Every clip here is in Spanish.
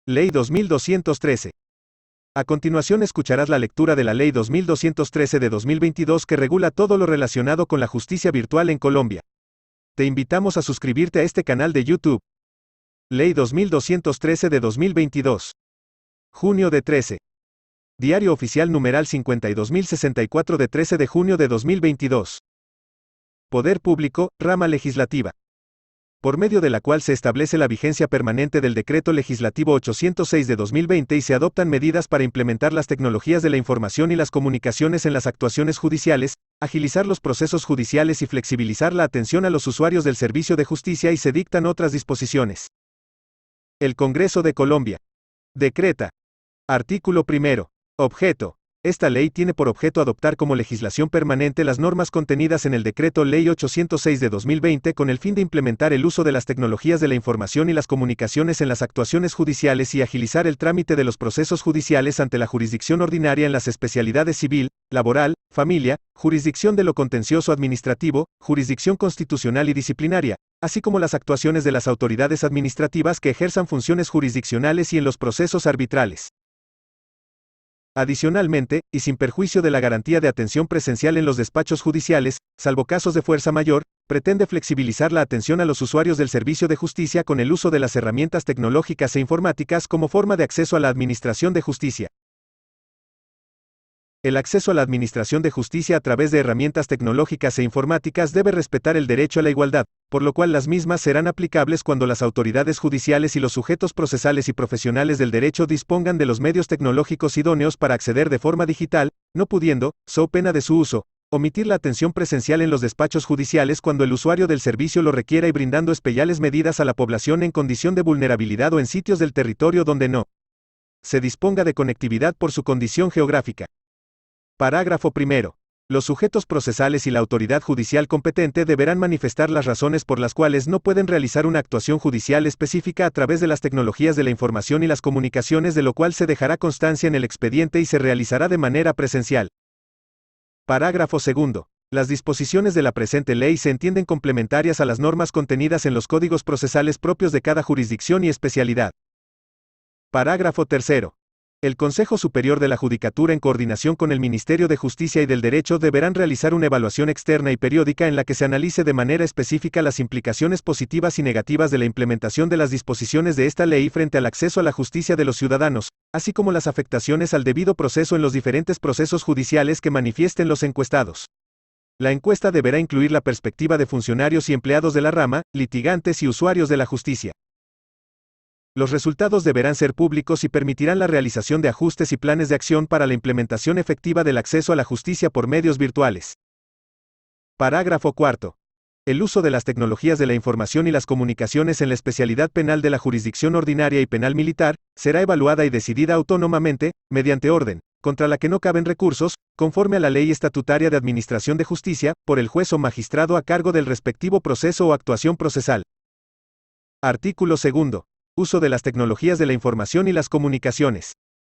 Ley 2213. A continuación escucharás la lectura de la Ley 2213 de 2022 que regula todo lo relacionado con la justicia virtual en Colombia. Te invitamos a suscribirte a este canal de YouTube. Ley 2213 de 2022. Junio de 13. Diario Oficial numeral 52064 de 13 de junio de 2022. Poder Público, Rama Legislativa. Por medio de la cual se establece la vigencia permanente del Decreto Legislativo 806 de 2020 y se adoptan medidas para implementar las tecnologías de la información y las comunicaciones en las actuaciones judiciales, agilizar los procesos judiciales y flexibilizar la atención a los usuarios del servicio de justicia y se dictan otras disposiciones. El Congreso de Colombia. Decreta. Artículo 1. Objeto. Esta ley tiene por objeto adoptar como legislación permanente las normas contenidas en el Decreto Ley 806 de 2020 con el fin de implementar el uso de las tecnologías de la información y las comunicaciones en las actuaciones judiciales y agilizar el trámite de los procesos judiciales ante la jurisdicción ordinaria en las especialidades civil, laboral, familia, jurisdicción de lo contencioso administrativo, jurisdicción constitucional y disciplinaria, así como las actuaciones de las autoridades administrativas que ejerzan funciones jurisdiccionales y en los procesos arbitrales. Adicionalmente, y sin perjuicio de la garantía de atención presencial en los despachos judiciales, salvo casos de fuerza mayor, pretende flexibilizar la atención a los usuarios del servicio de justicia con el uso de las herramientas tecnológicas e informáticas como forma de acceso a la administración de justicia. El acceso a la administración de justicia a través de herramientas tecnológicas e informáticas debe respetar el derecho a la igualdad, por lo cual las mismas serán aplicables cuando las autoridades judiciales y los sujetos procesales y profesionales del derecho dispongan de los medios tecnológicos idóneos para acceder de forma digital, no pudiendo, so pena de su uso, omitir la atención presencial en los despachos judiciales cuando el usuario del servicio lo requiera y brindando especiales medidas a la población en condición de vulnerabilidad o en sitios del territorio donde no se disponga de conectividad por su condición geográfica. Parágrafo 1. Los sujetos procesales y la autoridad judicial competente deberán manifestar las razones por las cuales no pueden realizar una actuación judicial específica a través de las tecnologías de la información y las comunicaciones, de lo cual se dejará constancia en el expediente y se realizará de manera presencial. Parágrafo 2. Las disposiciones de la presente ley se entienden complementarias a las normas contenidas en los códigos procesales propios de cada jurisdicción y especialidad. Parágrafo 3. El Consejo Superior de la Judicatura, en coordinación con el Ministerio de Justicia y del Derecho, deberán realizar una evaluación externa y periódica en la que se analice de manera específica las implicaciones positivas y negativas de la implementación de las disposiciones de esta ley frente al acceso a la justicia de los ciudadanos, así como las afectaciones al debido proceso en los diferentes procesos judiciales que manifiesten los encuestados. La encuesta deberá incluir la perspectiva de funcionarios y empleados de la rama, litigantes y usuarios de la justicia. Los resultados deberán ser públicos y permitirán la realización de ajustes y planes de acción para la implementación efectiva del acceso a la justicia por medios virtuales. Parágrafo 4. El uso de las tecnologías de la información y las comunicaciones en la especialidad penal de la jurisdicción ordinaria y penal militar será evaluada y decidida autónomamente, mediante orden, contra la que no caben recursos, conforme a la Ley Estatutaria de Administración de Justicia, por el juez o magistrado a cargo del respectivo proceso o actuación procesal. Artículo 2. Uso de las tecnologías de la información y las comunicaciones.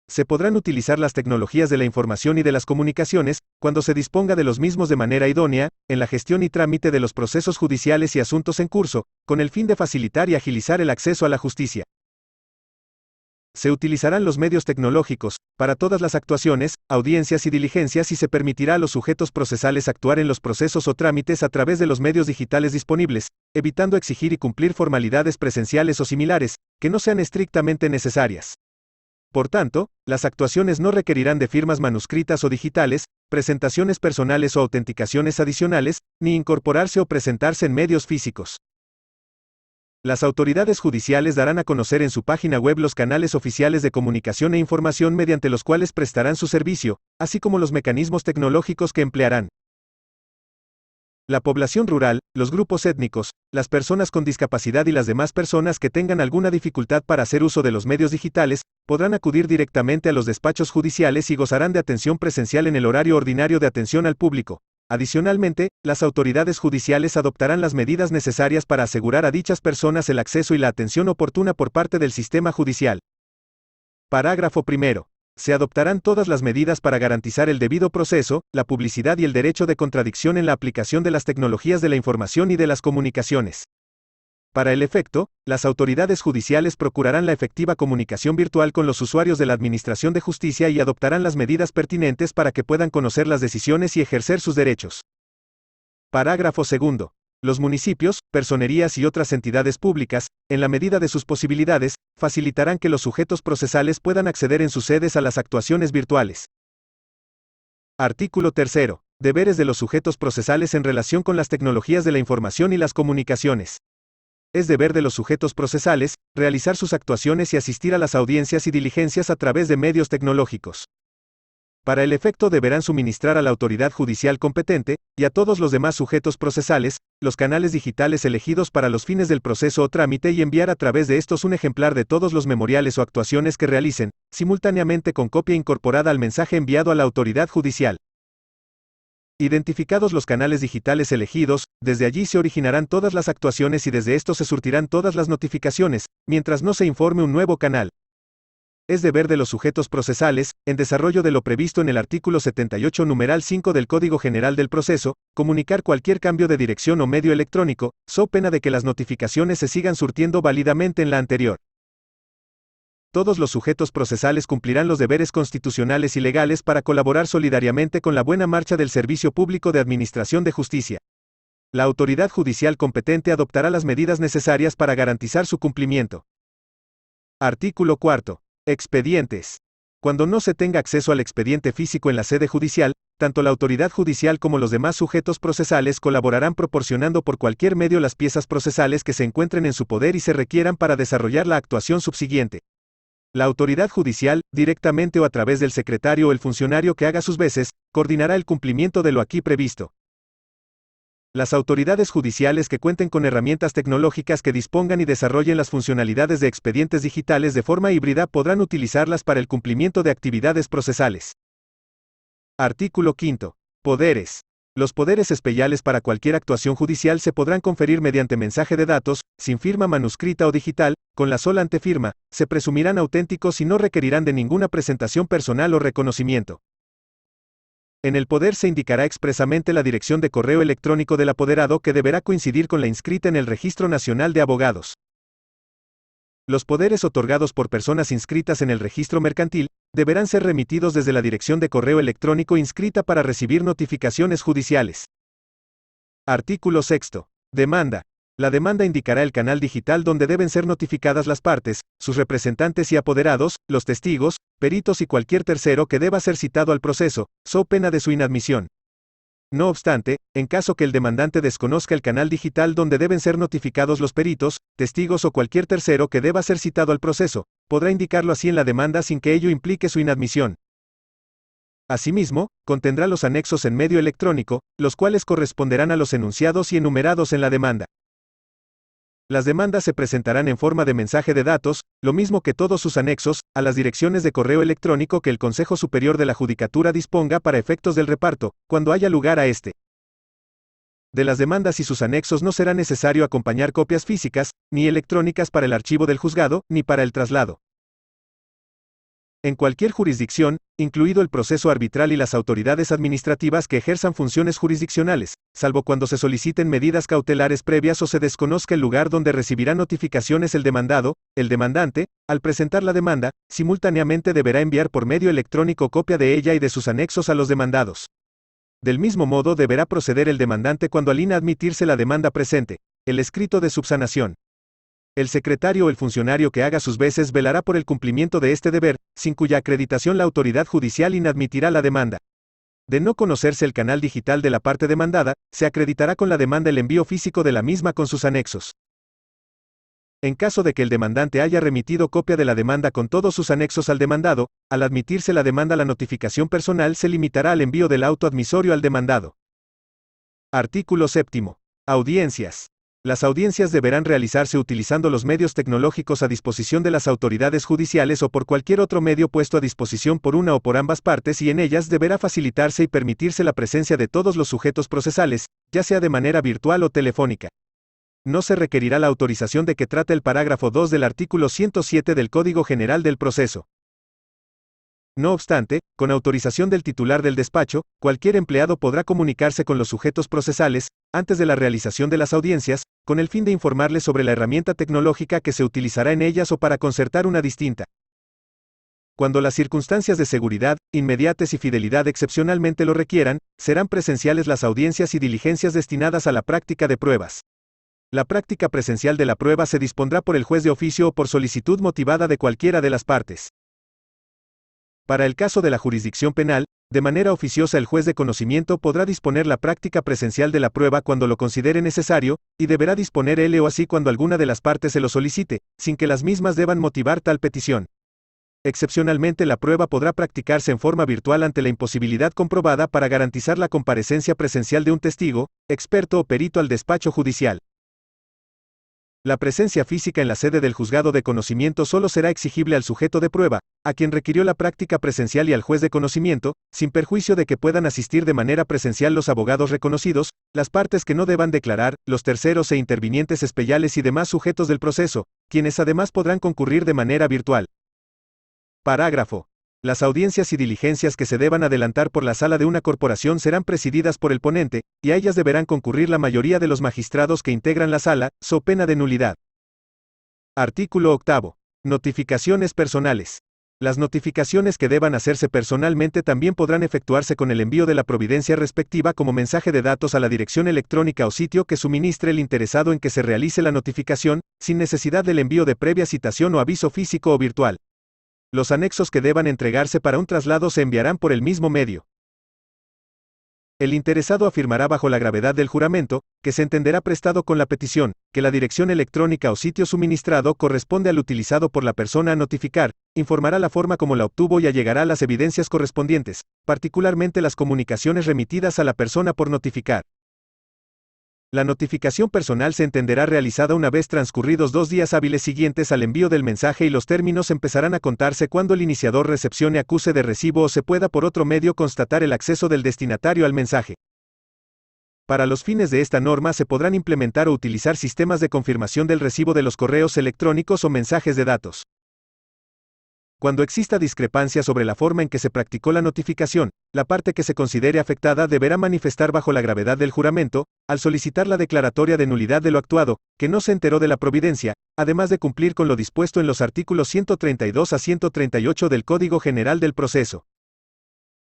Se podrán utilizar las tecnologías de la información y de las comunicaciones, cuando se disponga de los mismos de manera idónea, en la gestión y trámite de los procesos judiciales y asuntos en curso, con el fin de facilitar y agilizar el acceso a la justicia. Se utilizarán los medios tecnológicos, para todas las actuaciones, audiencias y diligencias, y se permitirá a los sujetos procesales actuar en los procesos o trámites a través de los medios digitales disponibles, evitando exigir y cumplir formalidades presenciales o similares, que no sean estrictamente necesarias. Por tanto, las actuaciones no requerirán de firmas manuscritas o digitales, presentaciones personales o autenticaciones adicionales, ni incorporarse o presentarse en medios físicos. Las autoridades judiciales darán a conocer en su página web los canales oficiales de comunicación e información mediante los cuales prestarán su servicio, así como los mecanismos tecnológicos que emplearán. La población rural, los grupos étnicos, las personas con discapacidad y las demás personas que tengan alguna dificultad para hacer uso de los medios digitales, podrán acudir directamente a los despachos judiciales y gozarán de atención presencial en el horario ordinario de atención al público. Adicionalmente, las autoridades judiciales adoptarán las medidas necesarias para asegurar a dichas personas el acceso y la atención oportuna por parte del sistema judicial. Parágrafo 1. Se adoptarán todas las medidas para garantizar el debido proceso, la publicidad y el derecho de contradicción en la aplicación de las tecnologías de la información y de las comunicaciones. Para el efecto, las autoridades judiciales procurarán la efectiva comunicación virtual con los usuarios de la Administración de Justicia y adoptarán las medidas pertinentes para que puedan conocer las decisiones y ejercer sus derechos. Parágrafo segundo. Los municipios, personerías y otras entidades públicas, en la medida de sus posibilidades, facilitarán que los sujetos procesales puedan acceder en sus sedes a las actuaciones virtuales. Artículo 3. Deberes de los sujetos procesales en relación con las tecnologías de la información y las comunicaciones. Es deber de los sujetos procesales, realizar sus actuaciones y asistir a las audiencias y diligencias a través de medios tecnológicos. Para el efecto deberán suministrar a la autoridad judicial competente, y a todos los demás sujetos procesales, los canales digitales elegidos para los fines del proceso o trámite y enviar a través de estos un ejemplar de todos los memoriales o actuaciones que realicen, simultáneamente con copia incorporada al mensaje enviado a la autoridad judicial. Identificados los canales digitales elegidos, desde allí se originarán todas las actuaciones y desde estos se surtirán todas las notificaciones, mientras no se informe un nuevo canal. Es deber de los sujetos procesales, en desarrollo de lo previsto en el artículo 78 numeral 5 del Código General del Proceso, comunicar cualquier cambio de dirección o medio electrónico, so pena de que las notificaciones se sigan surtiendo válidamente en la anterior. Todos los sujetos procesales cumplirán los deberes constitucionales y legales para colaborar solidariamente con la buena marcha del servicio público de administración de justicia. La autoridad judicial competente adoptará las medidas necesarias para garantizar su cumplimiento. Artículo 4. Expedientes. Cuando no se tenga acceso al expediente físico en la sede judicial, tanto la autoridad judicial como los demás sujetos procesales colaborarán proporcionando por cualquier medio las piezas procesales que se encuentren en su poder y se requieran para desarrollar la actuación subsiguiente. La autoridad judicial, directamente o a través del secretario o el funcionario que haga sus veces, coordinará el cumplimiento de lo aquí previsto. Las autoridades judiciales que cuenten con herramientas tecnológicas que dispongan y desarrollen las funcionalidades de expedientes digitales de forma híbrida podrán utilizarlas para el cumplimiento de actividades procesales. Artículo 5. Poderes. Los poderes especiales para cualquier actuación judicial se podrán conferir mediante mensaje de datos, sin firma manuscrita o digital, con la sola antefirma, se presumirán auténticos y no requerirán de ninguna presentación personal o reconocimiento. En el poder se indicará expresamente la dirección de correo electrónico del apoderado que deberá coincidir con la inscrita en el Registro Nacional de Abogados. Los poderes otorgados por personas inscritas en el registro mercantil deberán ser remitidos desde la dirección de correo electrónico inscrita para recibir notificaciones judiciales. Artículo 6. Demanda. La demanda indicará el canal digital donde deben ser notificadas las partes, sus representantes y apoderados, los testigos, peritos y cualquier tercero que deba ser citado al proceso, so pena de su inadmisión. No obstante, en caso que el demandante desconozca el canal digital donde deben ser notificados los peritos, testigos o cualquier tercero que deba ser citado al proceso, podrá indicarlo así en la demanda sin que ello implique su inadmisión. Asimismo, contendrá los anexos en medio electrónico, los cuales corresponderán a los enunciados y enumerados en la demanda. Las demandas se presentarán en forma de mensaje de datos, lo mismo que todos sus anexos, a las direcciones de correo electrónico que el Consejo Superior de la Judicatura disponga para efectos del reparto, cuando haya lugar a este. De las demandas y sus anexos no será necesario acompañar copias físicas, ni electrónicas para el archivo del juzgado, ni para el traslado. En cualquier jurisdicción, incluido el proceso arbitral y las autoridades administrativas que ejerzan funciones jurisdiccionales, salvo cuando se soliciten medidas cautelares previas o se desconozca el lugar donde recibirá notificaciones el demandado, el demandante, al presentar la demanda, simultáneamente deberá enviar por medio electrónico copia de ella y de sus anexos a los demandados. Del mismo modo deberá proceder el demandante cuando al inadmitirse la demanda presente, el escrito de subsanación. El secretario o el funcionario que haga sus veces velará por el cumplimiento de este deber, sin cuya acreditación la autoridad judicial inadmitirá la demanda. De no conocerse el canal digital de la parte demandada, se acreditará con la demanda el envío físico de la misma con sus anexos. En caso de que el demandante haya remitido copia de la demanda con todos sus anexos al demandado, al admitirse la demanda la notificación personal se limitará al envío del auto admisorio al demandado. Artículo 7. Audiencias. Las audiencias deberán realizarse utilizando los medios tecnológicos a disposición de las autoridades judiciales o por cualquier otro medio puesto a disposición por una o por ambas partes y en ellas deberá facilitarse y permitirse la presencia de todos los sujetos procesales, ya sea de manera virtual o telefónica. No se requerirá la autorización de que trate el parágrafo 2 del artículo 107 del Código General del Proceso. No obstante, con autorización del titular del despacho, cualquier empleado podrá comunicarse con los sujetos procesales, antes de la realización de las audiencias, con el fin de informarles sobre la herramienta tecnológica que se utilizará en ellas o para concertar una distinta. Cuando las circunstancias de seguridad, inmediatez y fidelidad excepcionalmente lo requieran, serán presenciales las audiencias y diligencias destinadas a la práctica de pruebas. La práctica presencial de la prueba se dispondrá por el juez de oficio o por solicitud motivada de cualquiera de las partes. Para el caso de la jurisdicción penal, de manera oficiosa el juez de conocimiento podrá disponer la práctica presencial de la prueba cuando lo considere necesario, y deberá disponer él o así cuando alguna de las partes se lo solicite, sin que las mismas deban motivar tal petición. Excepcionalmente la prueba podrá practicarse en forma virtual ante la imposibilidad comprobada para garantizar la comparecencia presencial de un testigo, experto o perito al despacho judicial. La presencia física en la sede del juzgado de conocimiento solo será exigible al sujeto de prueba, a quien requirió la práctica presencial y al juez de conocimiento, sin perjuicio de que puedan asistir de manera presencial los abogados reconocidos, las partes que no deban declarar, los terceros e intervinientes especiales y demás sujetos del proceso, quienes además podrán concurrir de manera virtual. Parágrafo. Las audiencias y diligencias que se deban adelantar por la sala de una corporación serán presididas por el ponente, y a ellas deberán concurrir la mayoría de los magistrados que integran la sala, so pena de nulidad. Artículo 8. Notificaciones personales. Las notificaciones que deban hacerse personalmente también podrán efectuarse con el envío de la providencia respectiva como mensaje de datos a la dirección electrónica o sitio que suministre el interesado en que se realice la notificación, sin necesidad del envío de previa citación o aviso físico o virtual. Los anexos que deban entregarse para un traslado se enviarán por el mismo medio. El interesado afirmará bajo la gravedad del juramento, que se entenderá prestado con la petición, que la dirección electrónica o sitio suministrado corresponde al utilizado por la persona a notificar, informará la forma como la obtuvo y allegará las evidencias correspondientes, particularmente las comunicaciones remitidas a la persona por notificar. La notificación personal se entenderá realizada una vez transcurridos 2 días hábiles siguientes al envío del mensaje y los términos empezarán a contarse cuando el iniciador recepcione acuse de recibo o se pueda por otro medio constatar el acceso del destinatario al mensaje. Para los fines de esta norma se podrán implementar o utilizar sistemas de confirmación del recibo de los correos electrónicos o mensajes de datos. Cuando exista discrepancia sobre la forma en que se practicó la notificación, la parte que se considere afectada deberá manifestar bajo la gravedad del juramento, al solicitar la declaratoria de nulidad de lo actuado, que no se enteró de la providencia, además de cumplir con lo dispuesto en los artículos 132 a 138 del Código General del Proceso.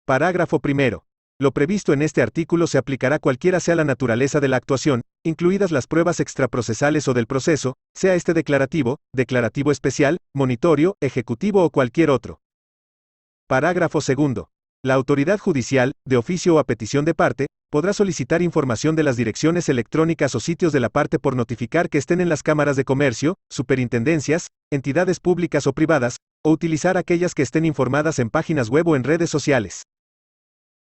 Parágrafo primero. Lo previsto en este artículo se aplicará cualquiera sea la naturaleza de la actuación, incluidas las pruebas extraprocesales o del proceso, sea este declarativo, declarativo especial, monitorio, ejecutivo o cualquier otro. Parágrafo segundo. La autoridad judicial, de oficio o a petición de parte, podrá solicitar información de las direcciones electrónicas o sitios de la parte por notificar que estén en las cámaras de comercio, superintendencias, entidades públicas o privadas, o utilizar aquellas que estén informadas en páginas web o en redes sociales.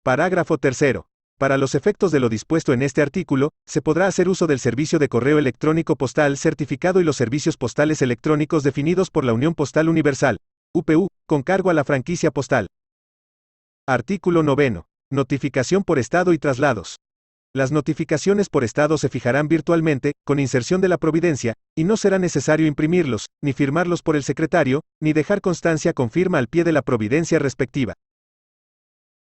Parágrafo tercero. Para los efectos de lo dispuesto en este artículo, se podrá hacer uso del servicio de correo electrónico postal certificado y los servicios postales electrónicos definidos por la Unión Postal Universal, UPU, con cargo a la franquicia postal. Artículo 9. Notificación por estado y traslados. Las notificaciones por estado se fijarán virtualmente, con inserción de la providencia, y no será necesario imprimirlos, ni firmarlos por el secretario, ni dejar constancia con firma al pie de la providencia respectiva.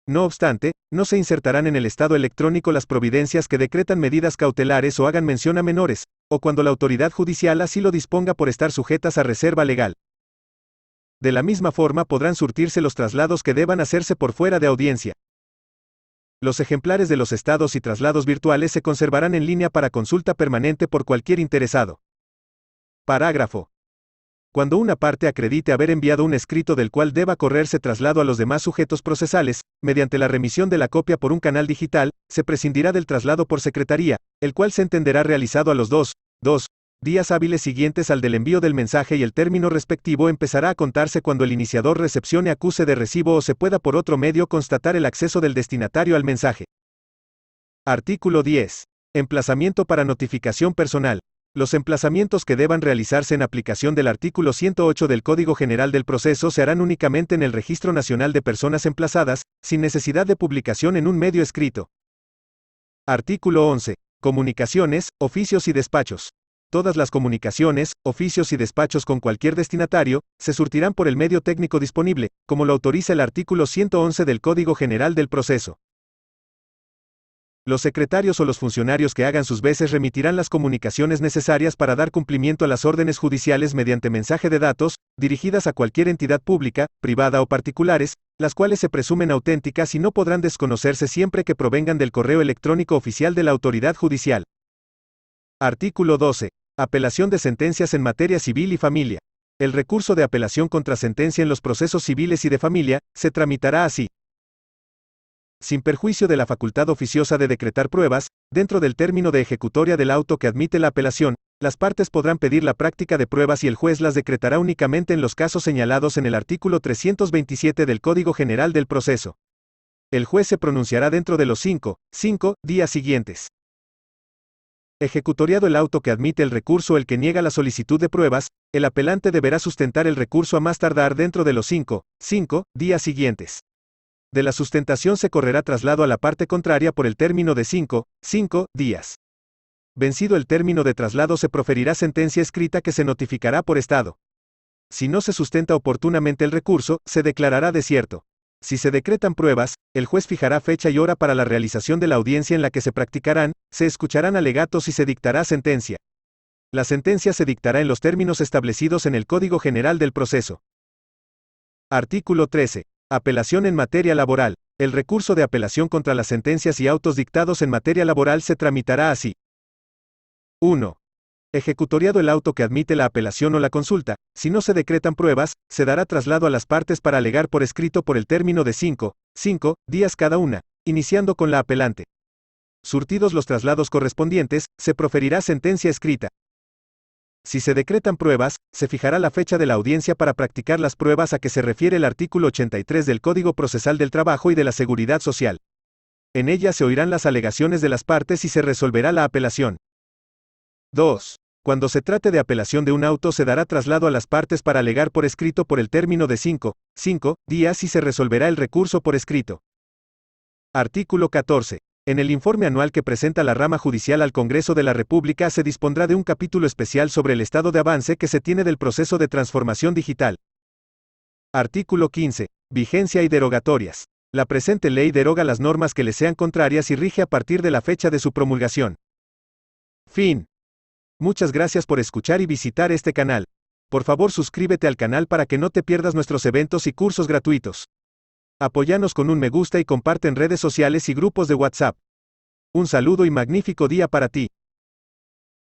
No obstante, no se insertarán en el estado electrónico las providencias que decretan medidas cautelares o hagan mención a menores, o cuando la autoridad judicial así lo disponga por estar sujetas a reserva legal. De la misma forma podrán surtirse los traslados que deban hacerse por fuera de audiencia. Los ejemplares de los estados y traslados virtuales se conservarán en línea para consulta permanente por cualquier interesado. Parágrafo. Cuando una parte acredite haber enviado un escrito del cual deba correrse traslado a los demás sujetos procesales, mediante la remisión de la copia por un canal digital, se prescindirá del traslado por secretaría, el cual se entenderá realizado a los 2 días hábiles siguientes al del envío del mensaje y el término respectivo empezará a contarse cuando el iniciador recepcione acuse de recibo o se pueda por otro medio constatar el acceso del destinatario al mensaje. Artículo 10. Emplazamiento para notificación personal. Los emplazamientos que deban realizarse en aplicación del artículo 108 del Código General del Proceso se harán únicamente en el Registro Nacional de Personas Emplazadas, sin necesidad de publicación en un medio escrito. Artículo 11. Comunicaciones, oficios y despachos. Todas las comunicaciones, oficios y despachos con cualquier destinatario, se surtirán por el medio técnico disponible, como lo autoriza el artículo 111 del Código General del Proceso. Los secretarios o los funcionarios que hagan sus veces remitirán las comunicaciones necesarias para dar cumplimiento a las órdenes judiciales mediante mensaje de datos, dirigidas a cualquier entidad pública, privada o particulares, las cuales se presumen auténticas y no podrán desconocerse siempre que provengan del correo electrónico oficial de la autoridad judicial. Artículo 12. Apelación de sentencias en materia civil y familia. El recurso de apelación contra sentencia en los procesos civiles y de familia, se tramitará así. Sin perjuicio de la facultad oficiosa de decretar pruebas, dentro del término de ejecutoria del auto que admite la apelación, las partes podrán pedir la práctica de pruebas y el juez las decretará únicamente en los casos señalados en el artículo 327 del Código General del Proceso. El juez se pronunciará dentro de los 5 días siguientes. Ejecutoriado el auto que admite el recurso o el que niega la solicitud de pruebas, el apelante deberá sustentar el recurso a más tardar dentro de los 5 días siguientes. De la sustentación se correrá traslado a la parte contraria por el término de 5 días. Vencido el término de traslado se proferirá sentencia escrita que se notificará por estado. Si no se sustenta oportunamente el recurso, se declarará desierto. Si se decretan pruebas, el juez fijará fecha y hora para la realización de la audiencia en la que se practicarán, se escucharán alegatos y se dictará sentencia. La sentencia se dictará en los términos establecidos en el Código General del Proceso. Artículo 13. Apelación en materia laboral. El recurso de apelación contra las sentencias y autos dictados en materia laboral se tramitará así. 1. Ejecutoriado el auto que admite la apelación o la consulta, si no se decretan pruebas, se dará traslado a las partes para alegar por escrito por el término de 5 días cada una, iniciando con la apelante. Surtidos los traslados correspondientes, se proferirá sentencia escrita. Si se decretan pruebas, se fijará la fecha de la audiencia para practicar las pruebas a que se refiere el artículo 83 del Código Procesal del Trabajo y de la Seguridad Social. En ella se oirán las alegaciones de las partes y se resolverá la apelación. 2. Cuando se trate de apelación de un auto se dará traslado a las partes para alegar por escrito por el término de 5 días y se resolverá el recurso por escrito. Artículo 14. En el informe anual que presenta la rama judicial al Congreso de la República se dispondrá de un capítulo especial sobre el estado de avance que se tiene del proceso de transformación digital. Artículo 15. Vigencia y derogatorias. La presente ley deroga las normas que le sean contrarias y rige a partir de la fecha de su promulgación. Fin. Muchas gracias por escuchar y visitar este canal. Por favor suscríbete al canal para que no te pierdas nuestros eventos y cursos gratuitos. Apóyanos con un me gusta y comparte en redes sociales y grupos de WhatsApp. Un saludo y magnífico día para ti.